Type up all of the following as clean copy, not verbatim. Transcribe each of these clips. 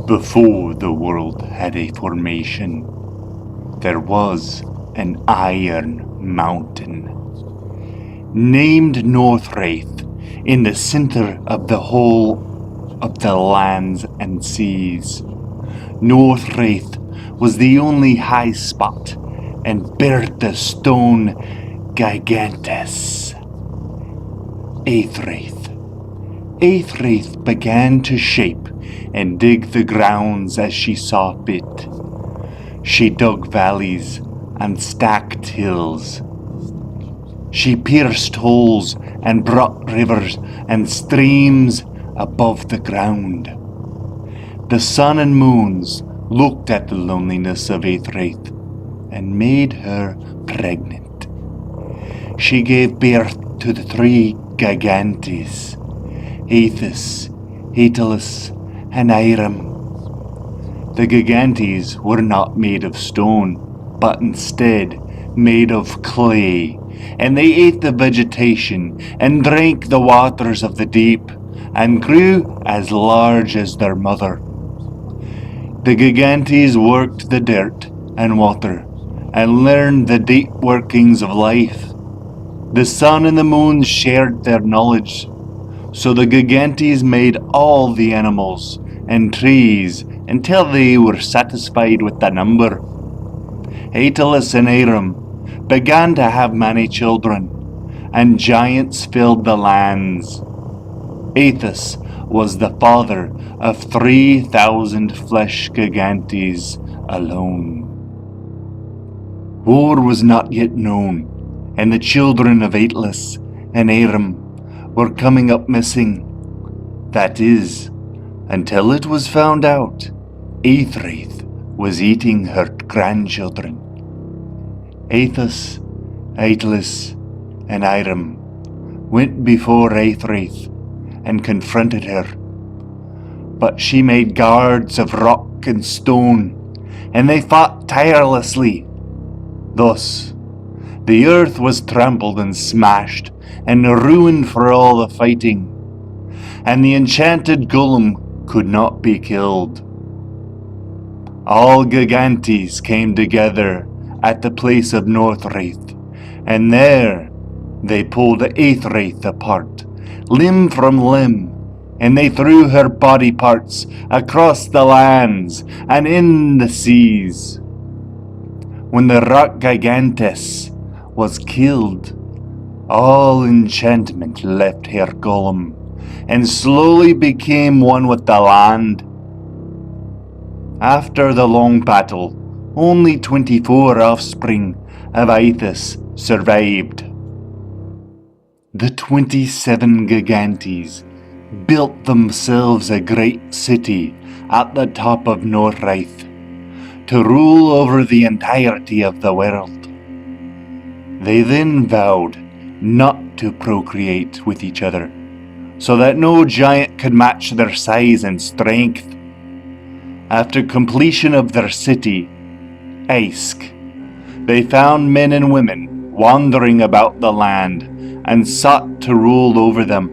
Before the world had a formation, there was an iron mountain named Northwraith in the center of the whole of the lands and seas. Northwraith was the only high spot and bear the stone Gigantes. Eighthwraith began to shape and dig the grounds as she saw fit. She dug valleys and stacked hills. She pierced holes and brought rivers and streams above the ground. The sun and moons looked at the loneliness of Eighthwraith and made her pregnant. She gave birth to the 3 Gigantes, Aethys, Attalus, and Irem. The Gigantes were not made of stone, but instead made of clay, and they ate the vegetation and drank the waters of the deep, and grew as large as their mother. The Gigantes worked the dirt and water, and learned the deep workings of life. The sun and the moon shared their knowledge, so the Gigantes made all the animals and trees until they were satisfied with the number. Attalus and Irem began to have many children, and giants filled the lands. Aethys was the father of 3,000 flesh Gigantes alone. War was not yet known, and the children of Attalus and Irem were coming up missing. That is, until it was found out Eighthwraith was eating her grandchildren. Aethys, Attalus, and Irem went before Eighthwraith and confronted her, but she made guards of rock and stone, and they fought tirelessly. Thus, the earth was trampled and smashed and ruined for all the fighting, and the enchanted golem could not be killed. All Gigantes came together at the place of Northwraith, and there they pulled Eighthwraith apart, limb from limb, and they threw her body parts across the lands and in the seas. When the rock Gigantes was killed, all enchantment left her golem, and slowly became one with the land. After the long battle, only 24 offspring of Aethys survived. The 27 Gigantes built themselves a great city at the top of Northwraith to rule over the entirety of the world. They then vowed not to procreate with each other, so that no giant could match their size and strength. After completion of their city, Aisk, they found men and women wandering about the land and sought to rule over them.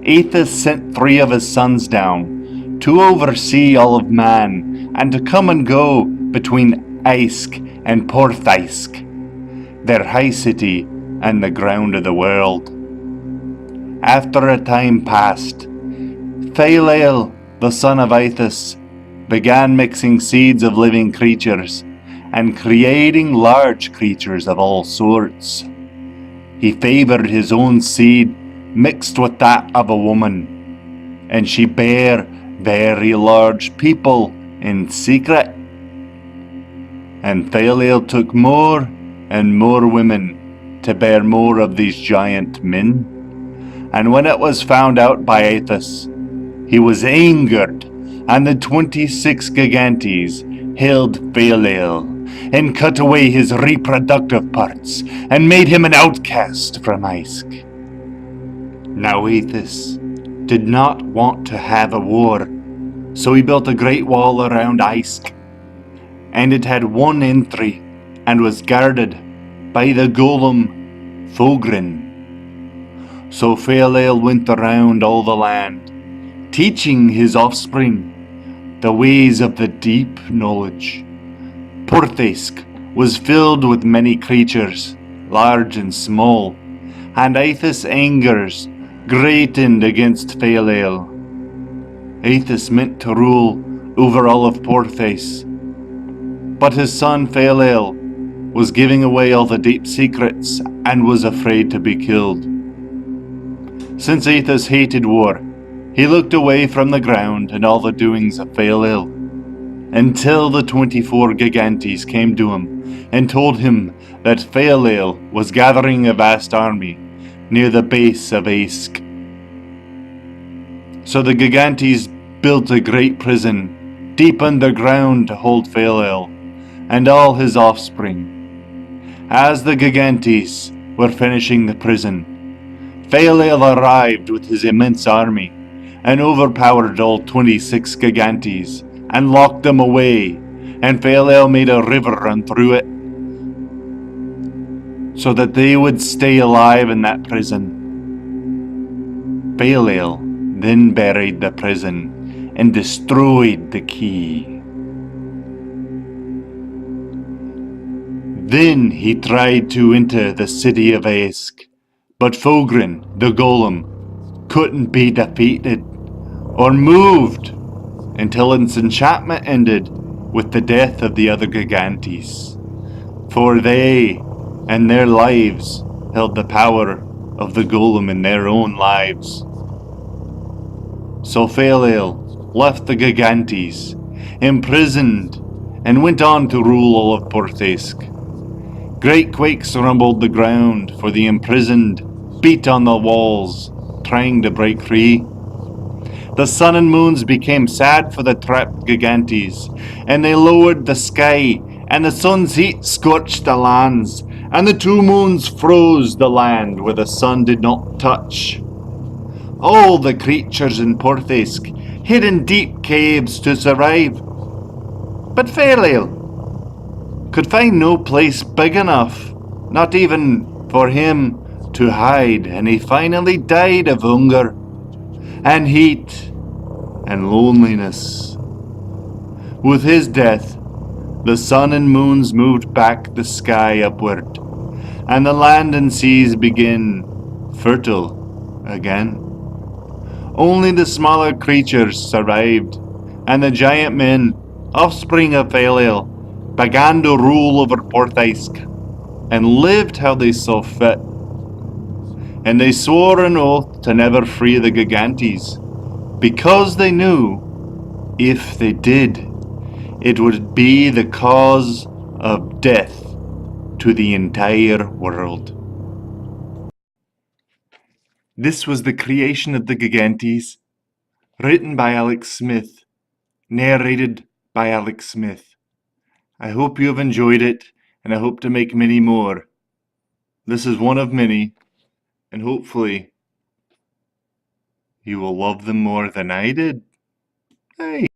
Aethys sent 3 of his sons down to oversee all of man and to come and go between Aisk and Porthaisk, their high city and the ground of the world. After a time passed, Phaelael, the son of Aethys, began mixing seeds of living creatures and creating large creatures of all sorts. He favored his own seed mixed with that of a woman, and she bare very large people in secret. And Phaelael took more and more women to bear more of these giant men. And when it was found out by Aethys, he was angered, and the 26 Gigantes held Phaelael and cut away his reproductive parts and made him an outcast from Aisk. Now Aethys did not want to have a war, so he built a great wall around Aisk, and it had one entry and was guarded by the golem Thogrin. So Phaelael went around all the land, teaching his offspring the ways of the deep knowledge. Porthaisk was filled with many creatures, large and small, and Aethys' angers greatened against Faelael. Aethys meant to rule over all of Porthais, but his son Faelael was giving away all the deep secrets and was afraid to be killed. Since Aethys hated war, he looked away from the ground and all the doings of Faelael, until the 24 Gigantes came to him and told him that Faelael was gathering a vast army near the base of Aesk. So the Gigantes built a great prison deep underground to hold Faelael and all his offspring. As the Gigantes were finishing the prison, Faelael arrived with his immense army and overpowered all 26 Gigantes and locked them away, and Faelael made a river run through it so that they would stay alive in that prison. Faelael then buried the prison and destroyed the key. Then he tried to enter the city of Aesk, but Fogren, the golem, couldn't be defeated or moved until its enchantment ended with the death of the other Gigantes, for they and their lives held the power of the golem in their own lives. So Faelael left the Gigantes, imprisoned, and went on to rule all of Porthaisk. Great quakes rumbled the ground, for the imprisoned beat on the walls, trying to break free. The sun and moons became sad for the trapped Gigantes, and they lowered the sky, and the sun's heat scorched the lands, and the 2 moons froze the land where the sun did not touch. All the creatures in Porthaisk hid in deep caves to survive. But Faelael could find no place big enough, not even for him to hide, and he finally died of hunger and heat and loneliness. With his death, the sun and moons moved back the sky upward, and the land and seas began fertile again. Only the smaller creatures survived, and the giant men, offspring of Faelael, began to rule over Porthaisk and lived how they saw fit. And they swore an oath to never free the Gigantes, because they knew, if they did, it would be the cause of death to the entire world. This was The Creation of the Gigantes, written by Alex Smith, narrated by Alex Smith. I hope you have enjoyed it, and I hope to make many more. This is one of many, and hopefully you will love them more than I did. Hey.